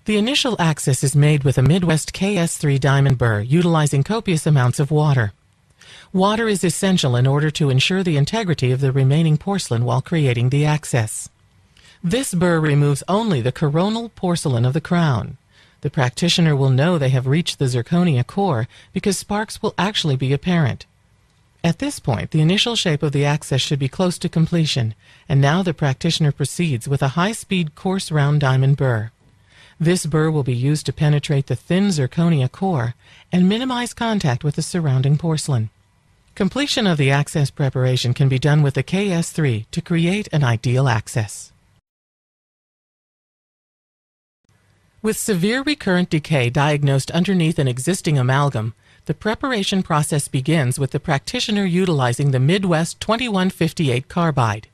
The initial access is made with a Midwest KS3 diamond burr utilizing copious amounts of water. Water is essential in order to ensure the integrity of the remaining porcelain while creating the access. This burr removes only the coronal porcelain of the crown. The practitioner will know they have reached the zirconia core because sparks will actually be apparent. At this point, the initial shape of the access should be close to completion, and now the practitioner proceeds with a high-speed coarse round diamond burr. This burr will be used to penetrate the thin zirconia core and minimize contact with the surrounding porcelain. Completion of the access preparation can be done with the KS3 to create an ideal access. With severe recurrent decay diagnosed underneath an existing amalgam, the preparation process begins with the practitioner utilizing the Midwest 2158 carbide.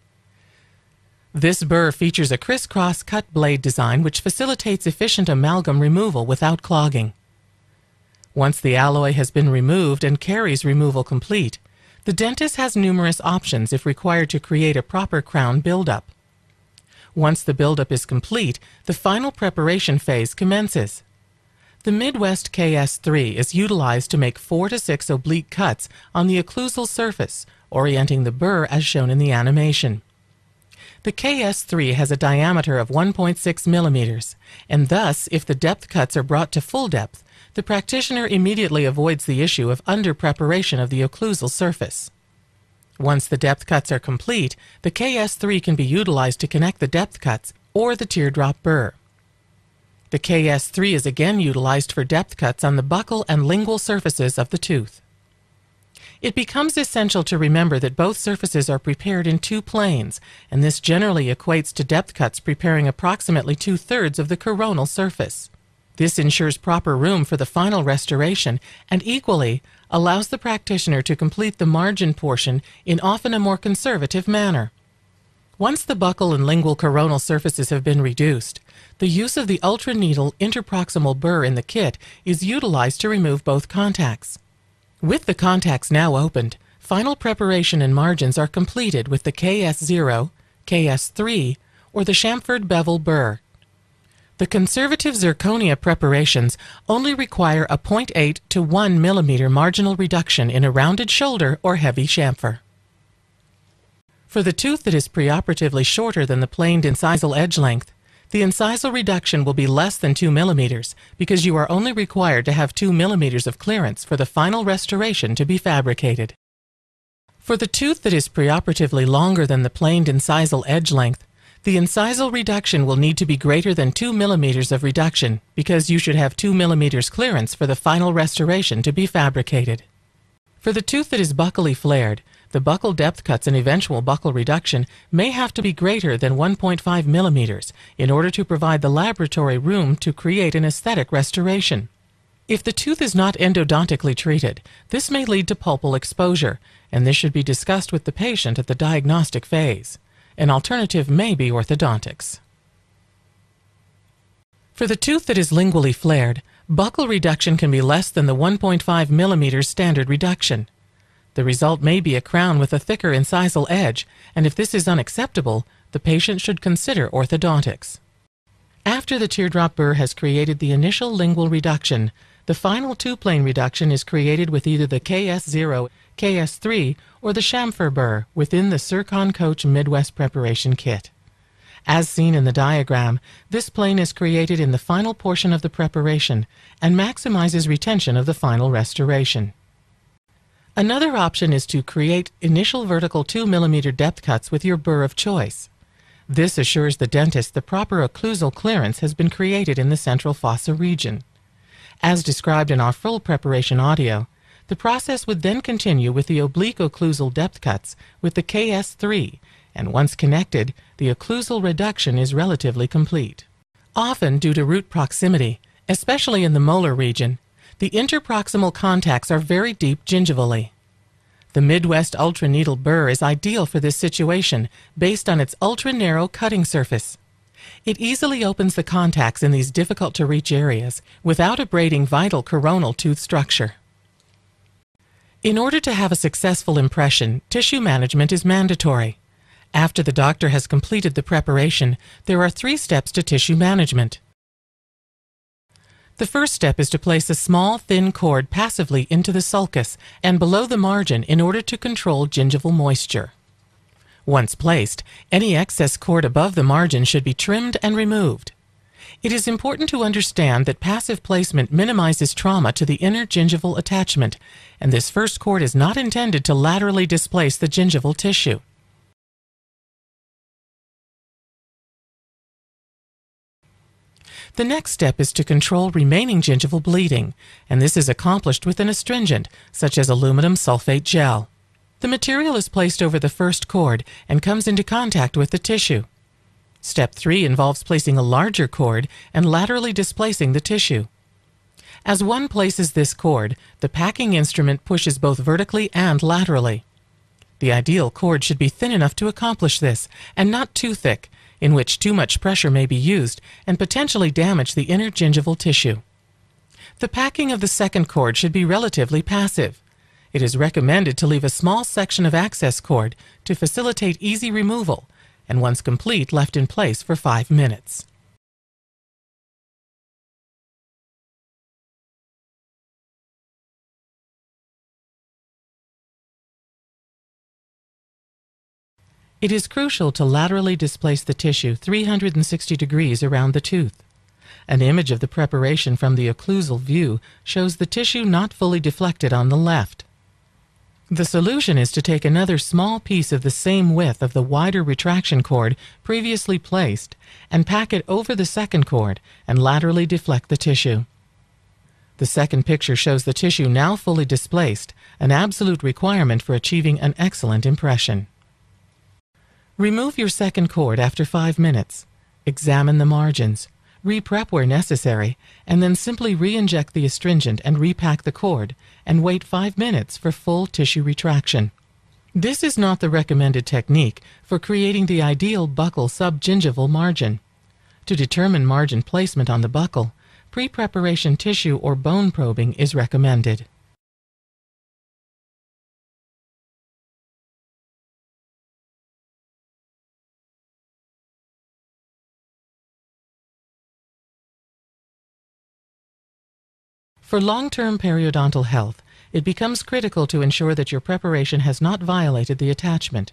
This burr features a crisscross cut blade design which facilitates efficient amalgam removal without clogging. Once the alloy has been removed and caries removal complete, the dentist has numerous options if required to create a proper crown buildup. Once the buildup is complete, the final preparation phase commences. The Midwest KS3 is utilized to make 4 to 6 oblique cuts on the occlusal surface, orienting the burr as shown in the animation. The KS3 has a diameter of 1.6 millimeters, and thus, if the depth cuts are brought to full depth, the practitioner immediately avoids the issue of under-preparation of the occlusal surface. Once the depth cuts are complete, the KS3 can be utilized to connect the depth cuts or the teardrop burr. The KS3 is again utilized for depth cuts on the buccal and lingual surfaces of the tooth. It becomes essential to remember that both surfaces are prepared in 2 planes, and this generally equates to depth cuts preparing approximately 2/3 of the coronal surface. This ensures proper room for the final restoration and equally allows the practitioner to complete the margin portion in often a more conservative manner. Once the buccal and lingual coronal surfaces have been reduced, the use of the ultra-needle interproximal burr in the kit is utilized to remove both contacts. With the contacts now opened, final preparation and margins are completed with the KS0, KS3, or the chamfered bevel burr. The conservative zirconia preparations only require a 0.8 to 1 millimeter marginal reduction in a rounded shoulder or heavy chamfer. For the tooth that is preoperatively shorter than the planed incisal edge length, the incisal reduction will be less than 2 millimeters because you are only required to have 2 millimeters of clearance for the final restoration to be fabricated. For the tooth that is preoperatively longer than the planed incisal edge length, the incisal reduction will need to be greater than 2 millimeters of reduction because you should have 2 millimeters clearance for the final restoration to be fabricated. For the tooth that is buccally flared, the buccal depth cuts and eventual buccal reduction may have to be greater than 1.5 millimeters in order to provide the laboratory room to create an aesthetic restoration. If the tooth is not endodontically treated, this may lead to pulpal exposure, and this should be discussed with the patient at the diagnostic phase. An alternative may be orthodontics. For the tooth that is lingually flared, buccal reduction can be less than the 1.5 millimeters standard reduction. The result may be a crown with a thicker incisal edge, and if this is unacceptable, the patient should consider orthodontics. After the teardrop burr has created the initial lingual reduction, the final 2-plane reduction is created with either the KS0, KS3, or the chamfer burr within the Zircon Coach Midwest preparation kit. As seen in the diagram, this plane is created in the final portion of the preparation and maximizes retention of the final restoration. Another option is to create initial vertical 2 millimeter depth cuts with your burr of choice. This assures the dentist the proper occlusal clearance has been created in the central fossa region. As described in our full preparation audio, the process would then continue with the oblique occlusal depth cuts with the KS3, and once connected, the occlusal reduction is relatively complete. Often, due to root proximity, especially in the molar region, the interproximal contacts are very deep gingivally. The Midwest Ultra Needle burr is ideal for this situation based on its ultra-narrow cutting surface. It easily opens the contacts in these difficult-to-reach areas without abrading vital coronal tooth structure. In order to have a successful impression, tissue management is mandatory. After the doctor has completed the preparation, there are 3 steps to tissue management. The first step is to place a small, thin cord passively into the sulcus and below the margin in order to control gingival moisture. Once placed, any excess cord above the margin should be trimmed and removed. It is important to understand that passive placement minimizes trauma to the inner gingival attachment, and this first cord is not intended to laterally displace the gingival tissue. The next step is to control remaining gingival bleeding, and this is accomplished with an astringent, such as aluminum sulfate gel. The material is placed over the first cord and comes into contact with the tissue. Step 3 involves placing a larger cord and laterally displacing the tissue. As one places this cord, the packing instrument pushes both vertically and laterally. The ideal cord should be thin enough to accomplish this, and not too thick, in which too much pressure may be used and potentially damage the inner gingival tissue. The packing of the second cord should be relatively passive. It is recommended to leave a small section of access cord to facilitate easy removal, and once complete, left in place for 5 minutes. It is crucial to laterally displace the tissue 360 degrees around the tooth. An image of the preparation from the occlusal view shows the tissue not fully deflected on the left. The solution is to take another small piece of the same width of the wider retraction cord previously placed and pack it over the second cord and laterally deflect the tissue. The second picture shows the tissue now fully displaced, an absolute requirement for achieving an excellent impression. Remove your second cord after 5 minutes. Examine the margins. Re-prep where necessary, and then simply re-inject the astringent and repack the cord, and wait 5 minutes for full tissue retraction. This is not the recommended technique for creating the ideal buccal subgingival margin. To determine margin placement on the buccal, pre-preparation tissue or bone probing is recommended. For long-term periodontal health, it becomes critical to ensure that your preparation has not violated the attachment.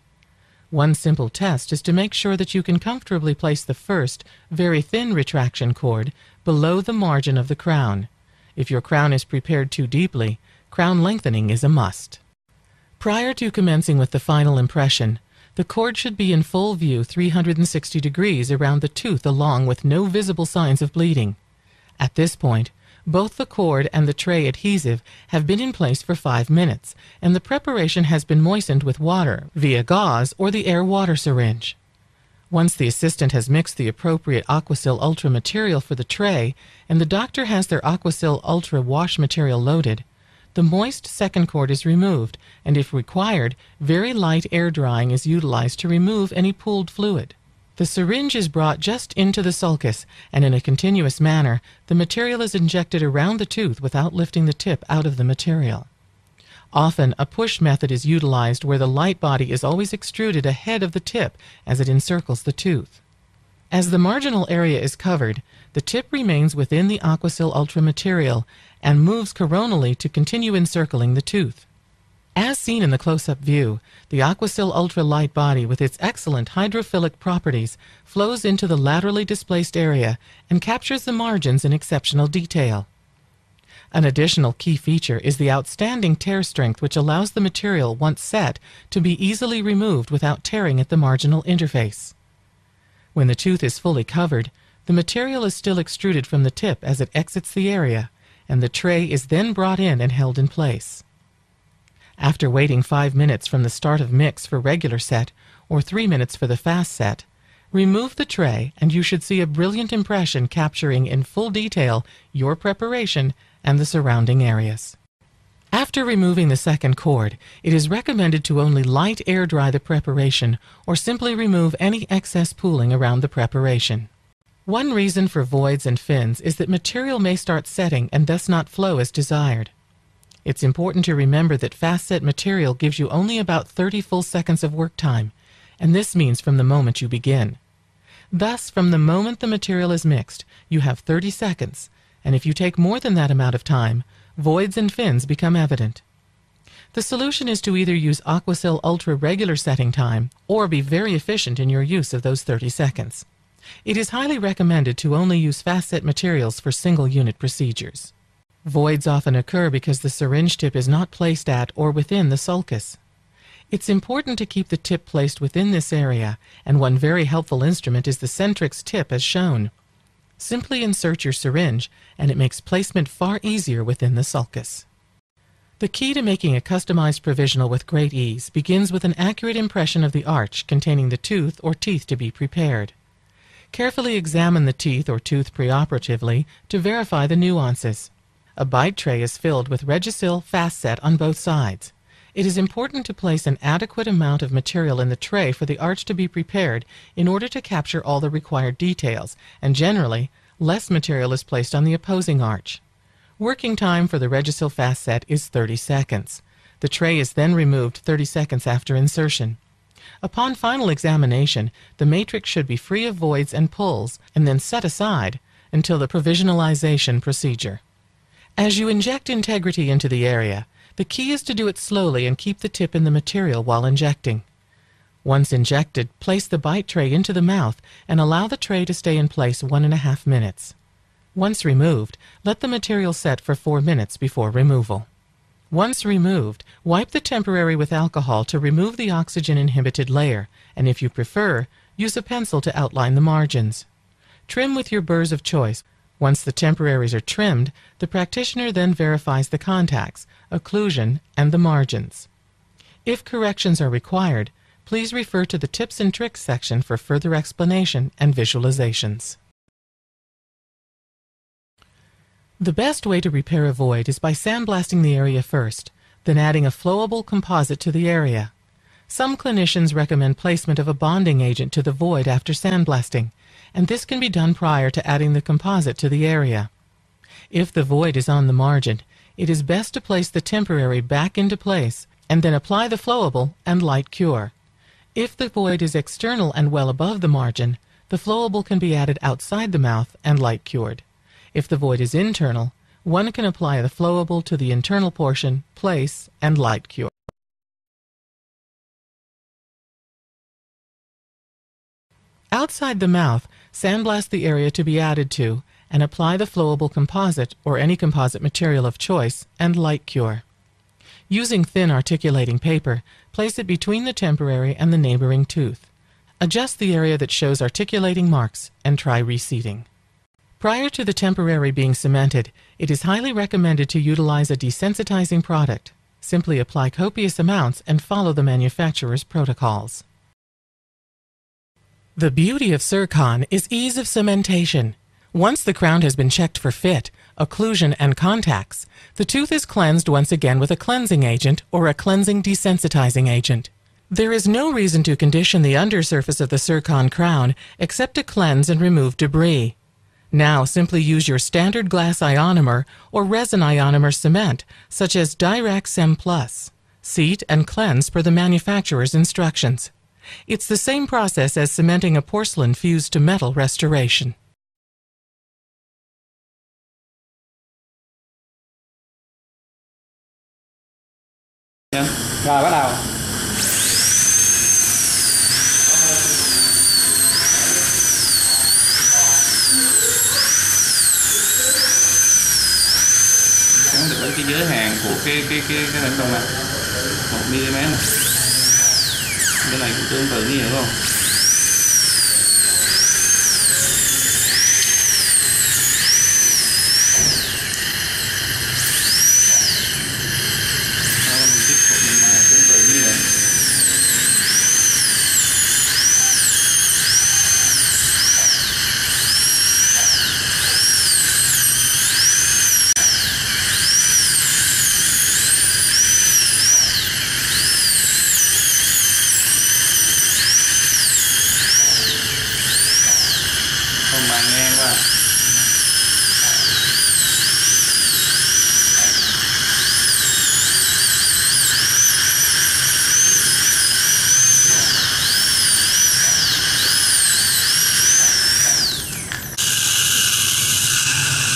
One simple test is to make sure that you can comfortably place the first, very thin retraction cord below the margin of the crown. If your crown is prepared too deeply, crown lengthening is a must. Prior to commencing with the final impression, the cord should be in full view 360 degrees around the tooth along with no visible signs of bleeding. At this point, both the cord and the tray adhesive have been in place for 5 minutes, and the preparation has been moistened with water via gauze or the air-water syringe. Once the assistant has mixed the appropriate Aquasil Ultra material for the tray, and the doctor has their Aquasil Ultra wash material loaded, the moist second cord is removed, and if required, very light air drying is utilized to remove any pooled fluid. The syringe is brought just into the sulcus, and in a continuous manner, the material is injected around the tooth without lifting the tip out of the material. Often, a push method is utilized where the light body is always extruded ahead of the tip as it encircles the tooth. As the marginal area is covered, the tip remains within the Aquasil Ultra material and moves coronally to continue encircling the tooth. As seen in the close-up view, the Aquasil Ultra light body with its excellent hydrophilic properties flows into the laterally displaced area and captures the margins in exceptional detail. An additional key feature is the outstanding tear strength, which allows the material, once set, to be easily removed without tearing at the marginal interface. When the tooth is fully covered, the material is still extruded from the tip as it exits the area, and the tray is then brought in and held in place. After waiting 5 minutes from the start of mix for regular set, or 3 minutes for the fast set, remove the tray and you should see a brilliant impression capturing in full detail your preparation and the surrounding areas. After removing the second cord, it is recommended to only light air dry the preparation or simply remove any excess pooling around the preparation. One reason for voids and fins is that material may start setting and thus not flow as desired. It's important to remember that fast-set material gives you only about 30 full seconds of work time, and this means from the moment you begin. Thus, from the moment the material is mixed, you have 30 seconds, and if you take more than that amount of time, voids and fins become evident. The solution is to either use Aquasil Ultra regular setting time or be very efficient in your use of those 30 seconds. It is highly recommended to only use fast-set materials for single-unit procedures. Voids often occur because the syringe tip is not placed at or within the sulcus. It's important to keep the tip placed within this area, and one very helpful instrument is the Centrix tip as shown. Simply insert your syringe, and it makes placement far easier within the sulcus. The key to making a customized provisional with great ease begins with an accurate impression of the arch containing the tooth or teeth to be prepared. Carefully examine the teeth or tooth preoperatively to verify the nuances. A bite tray is filled with Regisil fast set on both sides. It is important to place an adequate amount of material in the tray for the arch to be prepared in order to capture all the required details, and generally, less material is placed on the opposing arch. Working time for the Regisil fast set is 30 seconds. The tray is then removed 30 seconds after insertion. Upon final examination, the matrix should be free of voids and pulls and then set aside until the provisionalization procedure. As you inject integrity into the area, the key is to do it slowly and keep the tip in the material while injecting. Once injected, place the bite tray into the mouth and allow the tray to stay in place 1.5 minutes. Once removed, let the material set for 4 minutes before removal. Once removed, wipe the temporary with alcohol to remove the oxygen-inhibited layer, and if you prefer, use a pencil to outline the margins. Trim with your burrs of choice. Once the temporaries are trimmed, the practitioner then verifies the contacts, occlusion, and the margins. If corrections are required, please refer to the Tips and Tricks section for further explanation and visualizations. The best way to repair a void is by sandblasting the area first, then adding a flowable composite to the area. Some clinicians recommend placement of a bonding agent to the void after sandblasting, and this can be done prior to adding the composite to the area. If the void is on the margin, it is best to place the temporary back into place and then apply the flowable and light cure. If the void is external and well above the margin, the flowable can be added outside the mouth and light cured. If the void is internal, one can apply the flowable to the internal portion, place, and light cure. Outside the mouth, sandblast the area to be added to and apply the flowable composite or any composite material of choice and light cure. Using thin articulating paper, place it between the temporary and the neighboring tooth. Adjust the area that shows articulating marks and try reseating. Prior to the temporary being cemented, it is highly recommended to utilize a desensitizing product. Simply apply copious amounts and follow the manufacturer's protocols. The beauty of Zircon is ease of cementation. Once the crown has been checked for fit, occlusion, and contacts, the tooth is cleansed once again with a cleansing agent or a cleansing desensitizing agent. There is no reason to condition the undersurface of the Zircon crown except to cleanse and remove debris. Now simply use your standard glass ionomer or resin ionomer cement, such as Direct Sem Plus. Seat and cleanse per the manufacturer's instructions. It's the same process as cementing a porcelain fused to metal restoration. Rồi bắt đầu. Được với cái giới hạn của cái thành công này 1 mm này. Cái này cũng tương tự như vậy, đúng không? Mình tiếp tục mình mài tương tự như vậy.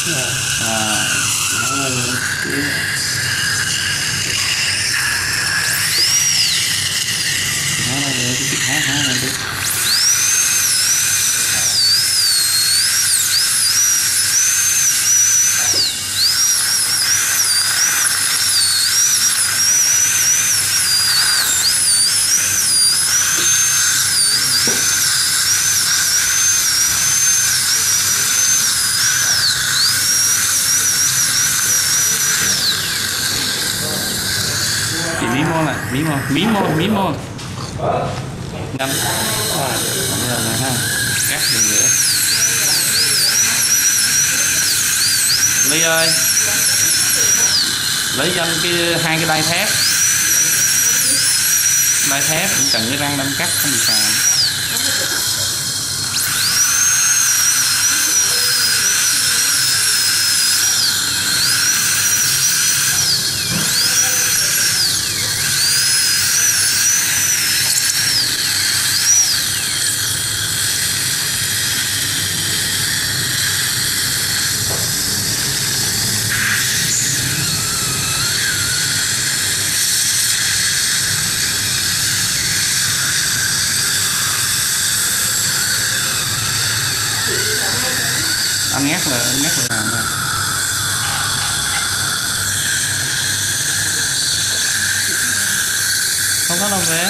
Chỉ mí môn này, mí môn ngâm rồi ha, cắt đường nữa. Ly ơi, lấy cho anh hai cái đai thép cần cái răng đâm cắt không bị xàm. Anh ngắt là làm thôi. Không có đâu về.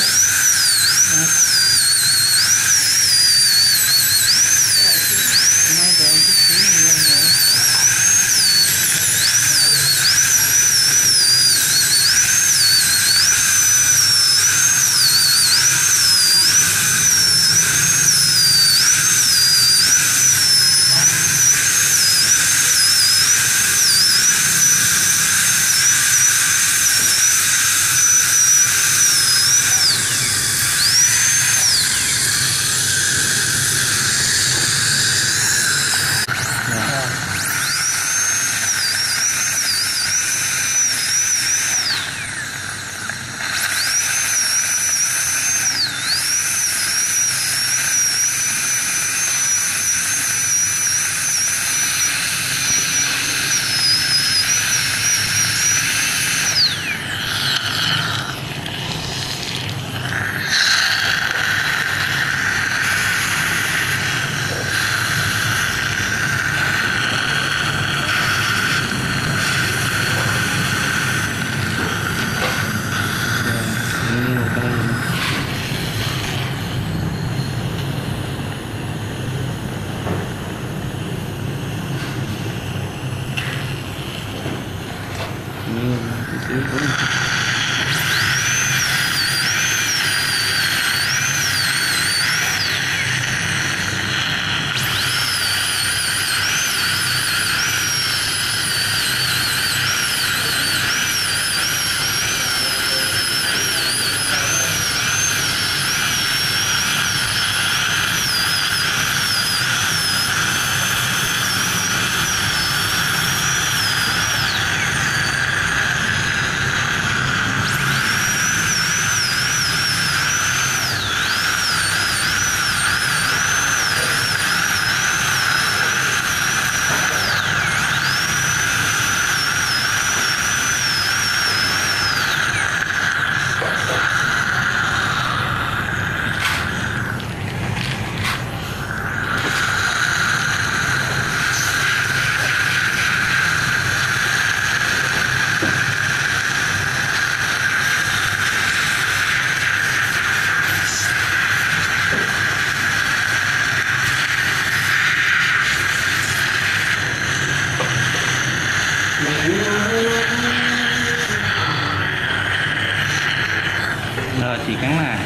Rồi chị cắn này,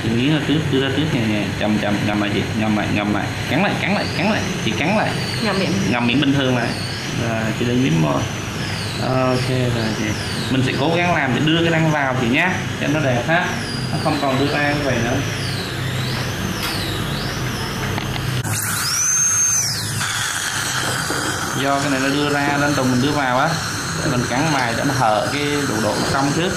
chị nghĩ là đưa ra trước nhẹ, chầm lại chị, ngậm lại, cắn lại, chị cắn lại, ngậm miệng bình thường lại, rồi chị đừng miếm môi. Ok rồi chị, mình sẽ cố gắng làm để đưa cái răng vào chị nhá, cho nó đẹp ha, nó không còn đưa ra như vậy nữa. Do cái này nó đưa ra nên tùng mình đưa vào á, mình cắn mài cho nó hở cái độ cong trước,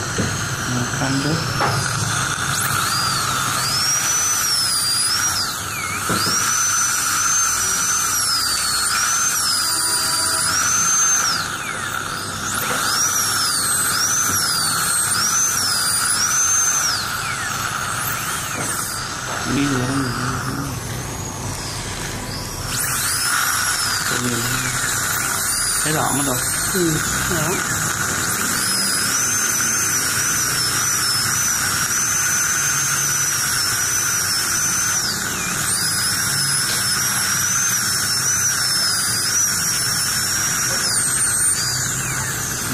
thấy rõ mất rồi. Rõ.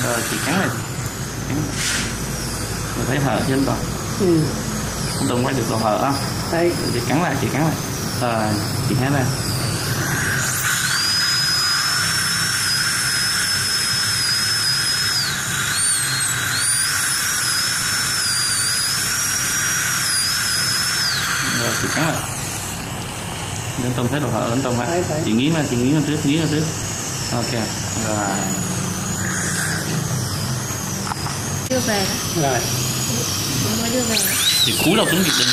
Rồi chị cắn này, mình thấy hở chứ không? Không đừng quay được độ hở không? Đây. Chị cắn lại, rồi chị hé ra. Rồi chị cắn lại. Đến Tùng thấy độ hở, đến Tùng ạ. Chị nghiến ra trước. Ok, rồi. Đưa về đó. Rồi. Mới đưa về. Chị cúi đầu xuống, chị đừng.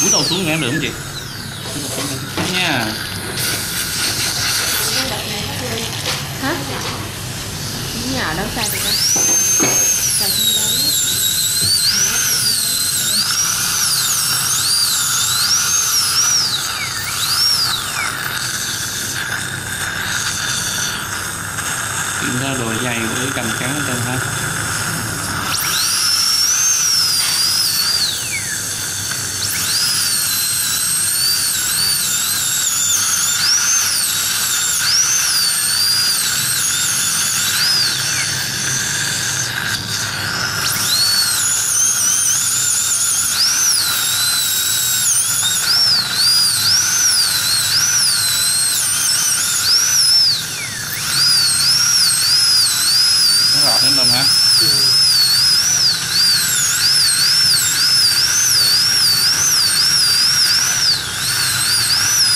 Cúi đầu xuống em được không chị? Nha. Hả? Nhỏ đâu xài được đâu. Xài không đâu. Tìm ra đồ dày với cầm cán ở trên ha. Rõ đến đâu hả?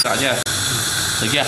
Rõ chưa? Được chưa?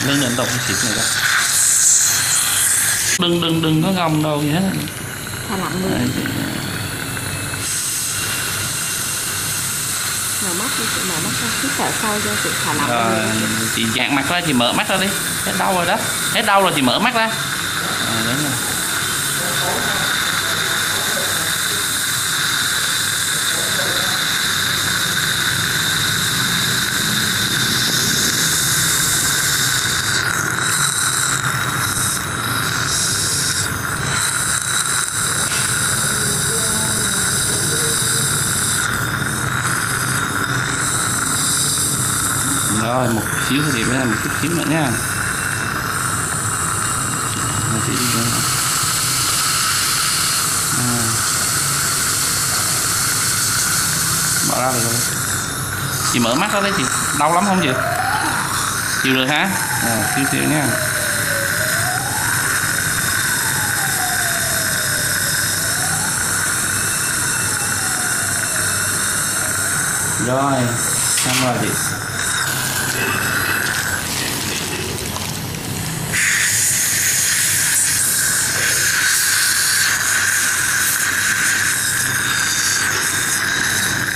Đừng nhận động xịt này đâu. Đừng có gồng đâu gì hết. Thả lỏng người. Mở mắt đi, chị mở mắt ra, hít thở sâu cho chị thả lỏng người. Chị dạn mặt ra, chị mở mắt ra đi. Hết đau rồi đó. Hết đau rồi chị mở mắt ra. Đúng rồi. Rồi một xíu thì mới là một chút xíu nữa nha. Bỏ ra được rồi. Chị mở mắt ra đấy chị. Đau lắm không chị? Chịu được hả? Xíu nha. Rồi, xong rồi chị.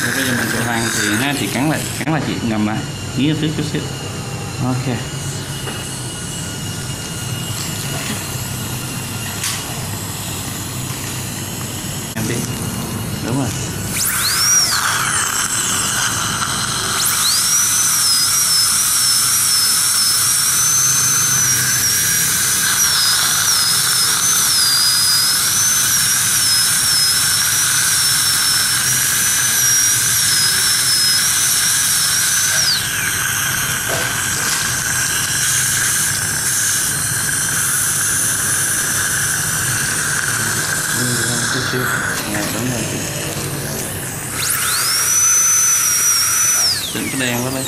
Rồi bây giờ mình sẽ hoàn thiện ha, chị cắn lại chị, ngầm lại, nhí trước chút xíu. Ok. Em đi. Đúng rồi. Chút xíu. Đúng rồi chị. Đừng có đen quá đây.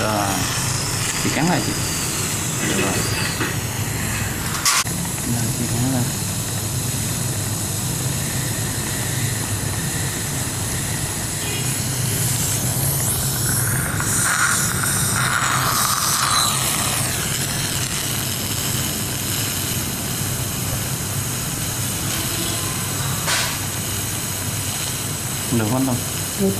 Rồi, chị cắn lại chị. Rồi. Rồi, chị cắn lên. Được không không? Được.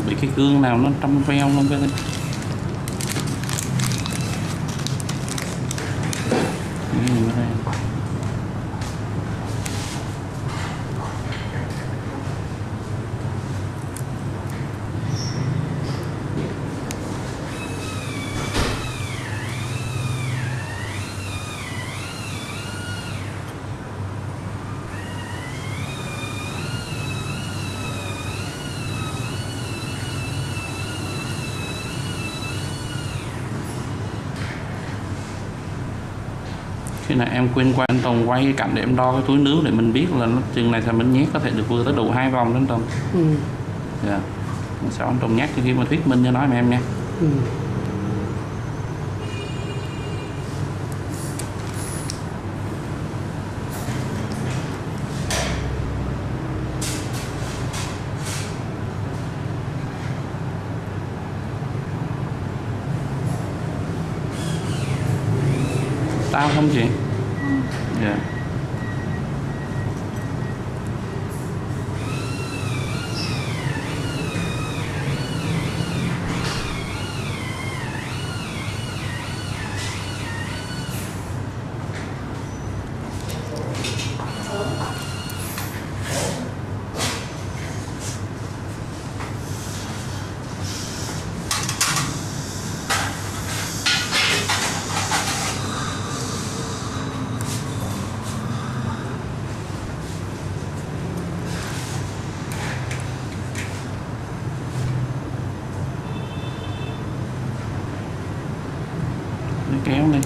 Bị cái gương nào nó trong veo không cái. Khi nào em quên qua anh Tùng quay cái cạnh để em đo cái túi nước để mình biết là nó chừng này thì mình nhét có thể được vừa tới đủ 2 vòng đó anh Tùng. Dạ. Sau anh Tùng nhắc cho khi mà thuyết minh cho nói mà em nha. Tao không chị? Dạ. Kéo đi.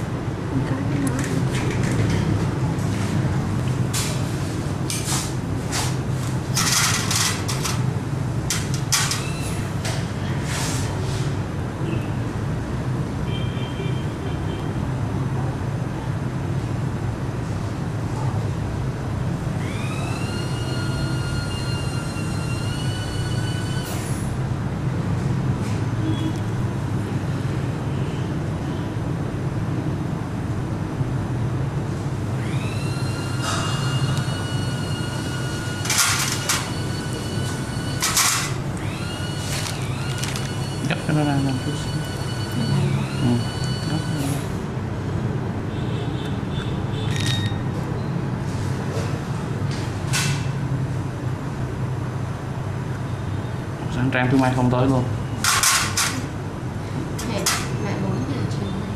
Gấp cái nó ra làm chút xíu. Gấp Trang thứ mai không tới luôn. Mẹ 4 giờ chiều nay.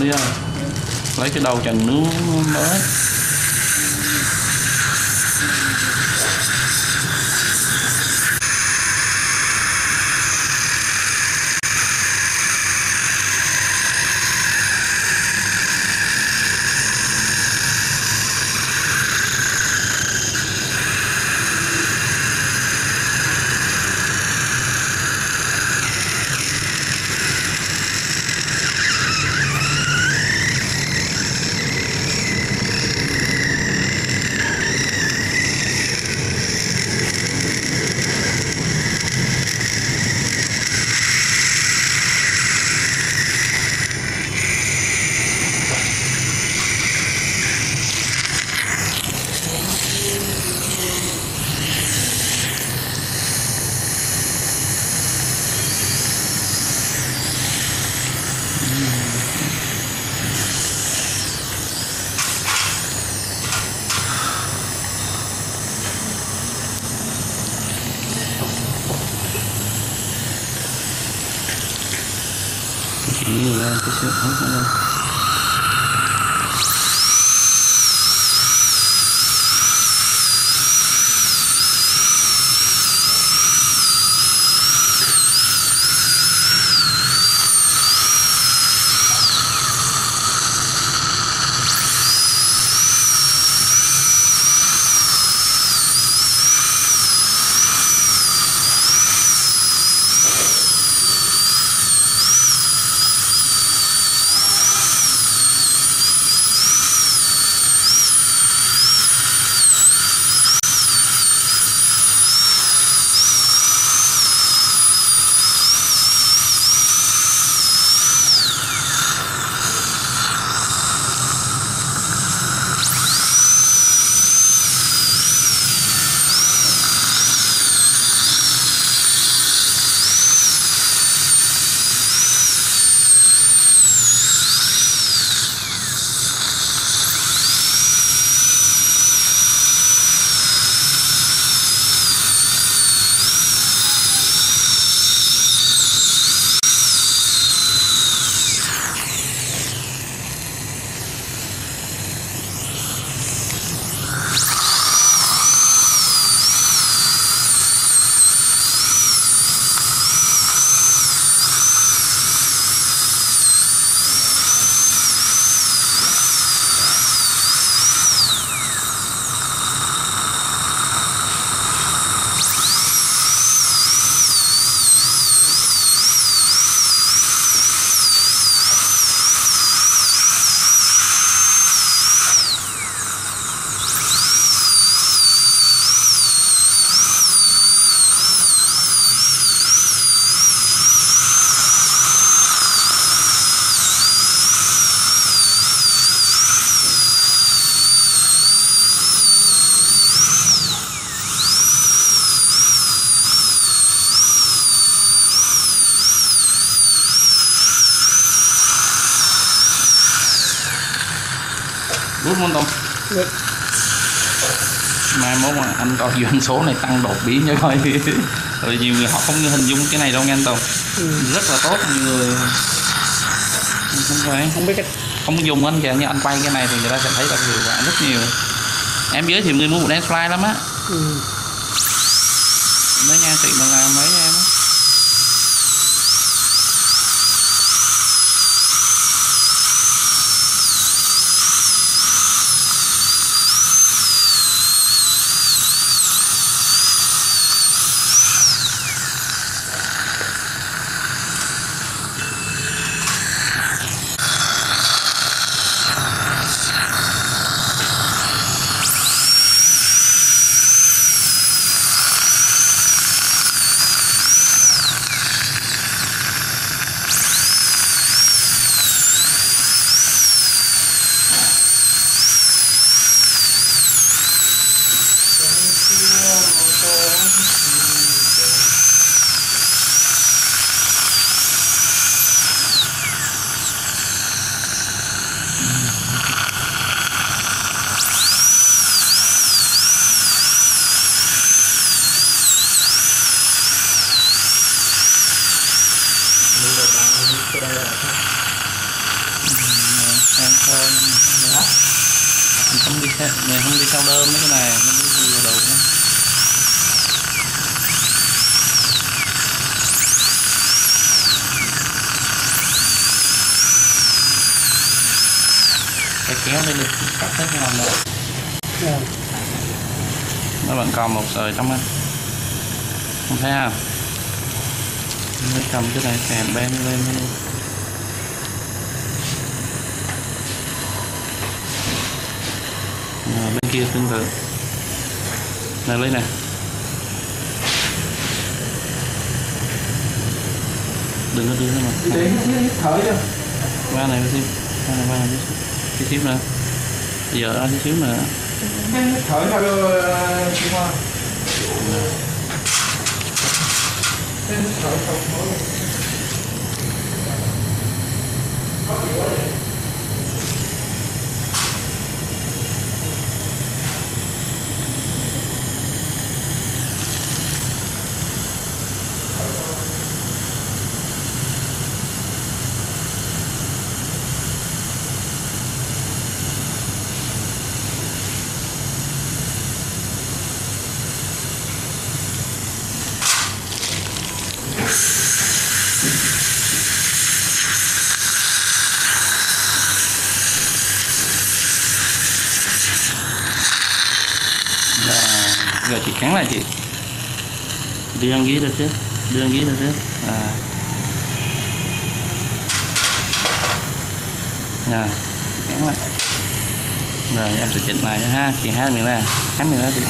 Ly ơi, lấy cái đầu trần nướng mới. Chỉ lên cái sữa hút nó lên. Rút muốn không? Được. Mai mốt mà anh coi doanh số này tăng đột biến cho coi. Rồi nhiều người họ không hình dung cái này đâu nghe anh Tùng. Rất là tốt, nhiều người Không biết cách. không dùng anh kìa, như anh quay cái này thì người ta sẽ thấy được hiệu quả rất nhiều. Em giới thiệu người mua một dance fly lắm á. Nếu nha chị mình làm mấy em á. Mình không đi sau đơm mấy cái này, không đi vào đầu nữa. Cái kéo đây được cắt hết cái lòng rồi. Nó vẫn còn một sợi trong anh, không thấy không? Mới cầm cái này kèm bên lên đi. Bên kia tương tự. Này lấy nè. Đừng có đưa nó mà. Để thở cho. Qua này tí xíu nữa. Bây giờ đó tí xíu nữa. Thở cho chị Hoa. Rồi chị cắn lại chị, đưa ăn dưới ra trước, đưa ăn dưới ra trước. Rồi cắn lại. Rồi em sẽ chỉnh lại ha, chị hát miệng ra, cắn miệng ra chị.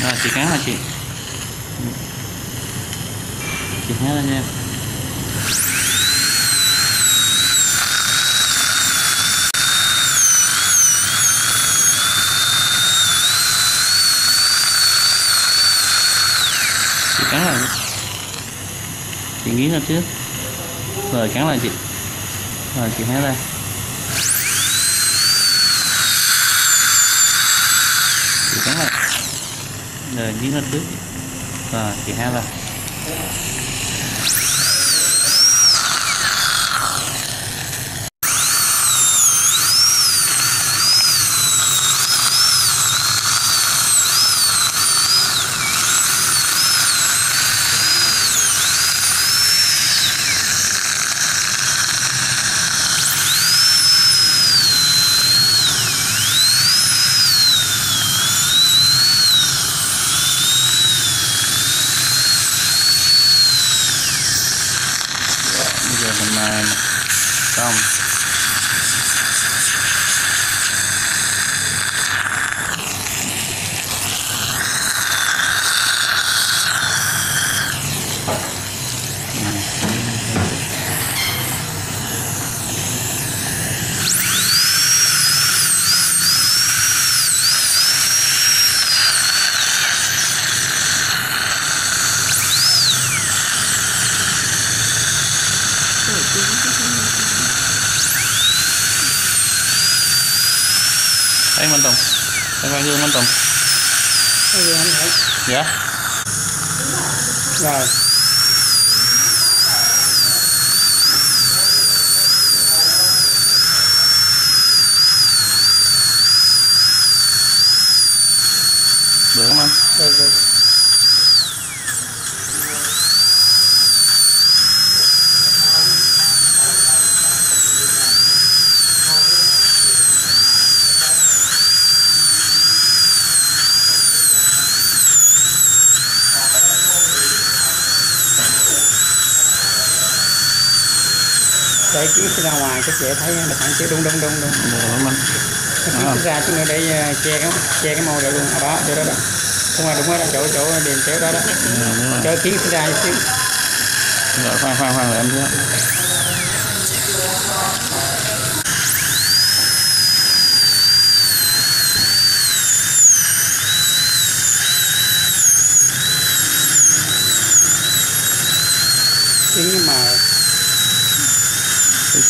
Rồi chị cắn là chị hé ra nha. Chị cắn lại, chị nghiến ra trước rồi cắn lại chị, rồi chị hé ra. Chị cắn lại rồi nghiến ra trước rồi chị hé ra. Bây giờ mình mài xong. Thấy Minh Tùng, thấy vai gương Minh Tùng. Cái gì anh thấy? Dạ. Rồi. Được không anh? Được. Để kiến ra ngoài cái dễ thấy là thằng chứ đung. Được không anh? Kiến ra chứ nữa để che cái màu đó luôn. Đó, chỗ đó. Không phải đúng rồi, chỗ điền chéo đó. Cho kiến ra chứ. Rồi khoan lại em chứ. Nhưng mà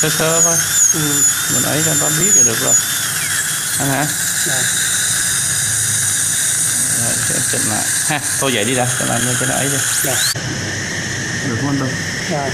Sơ thôi. Mình ấy cho nó biết là được rồi anh hả? Rồi. sẽ chỉnh lại ha. Thôi vậy đi đã, cho nó ấy đi. Dạ. Được không anh Tâm? Rồi.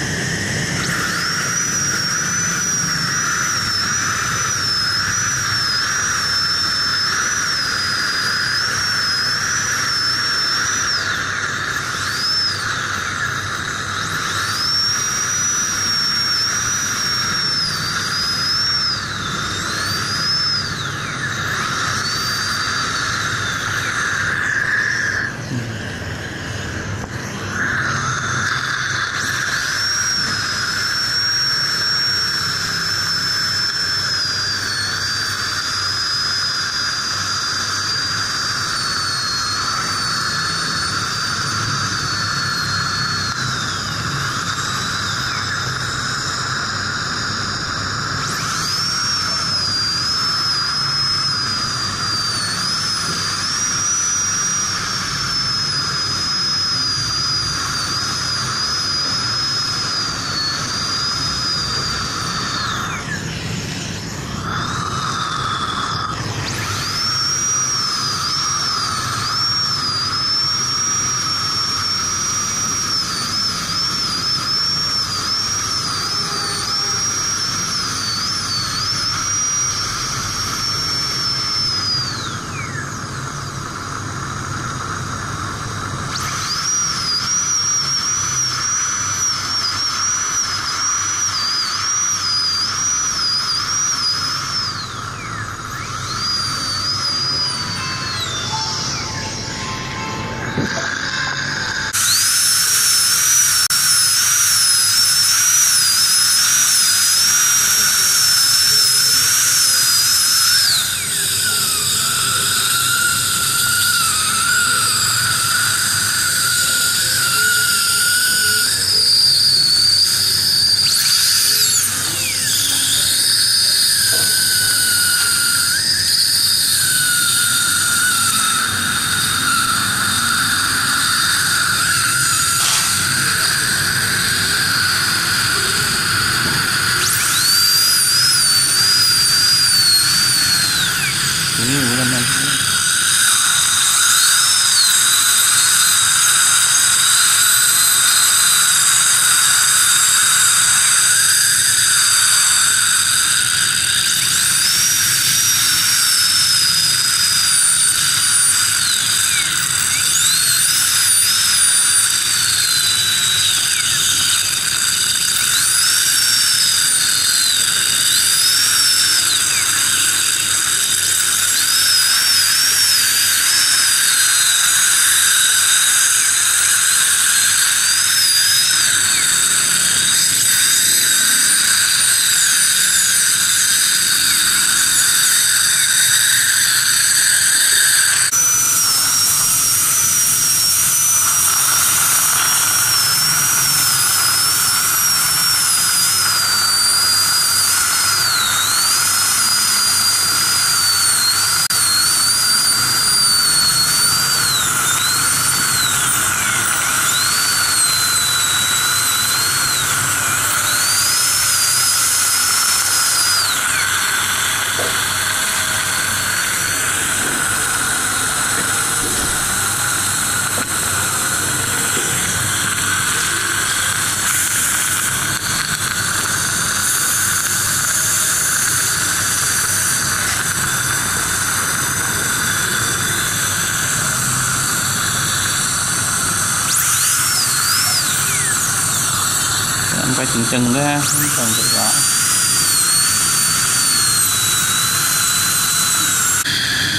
Phải chừng chừng nữa ha, không cần phải rõ.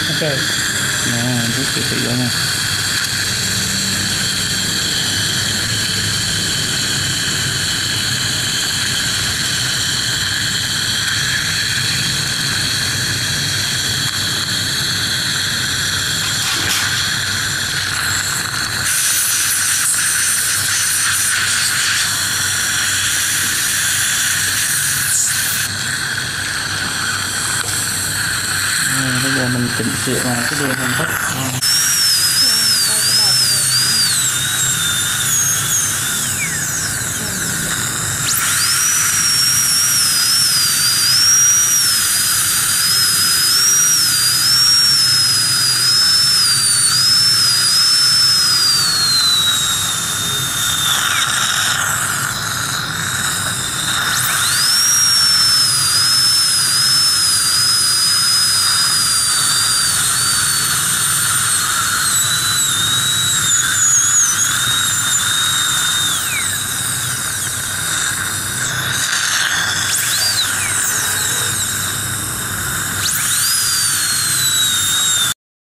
Ok. Nè, rút từ từ nữa nha. Bây giờ mình chỉnh sửa lại cái đường hình thức.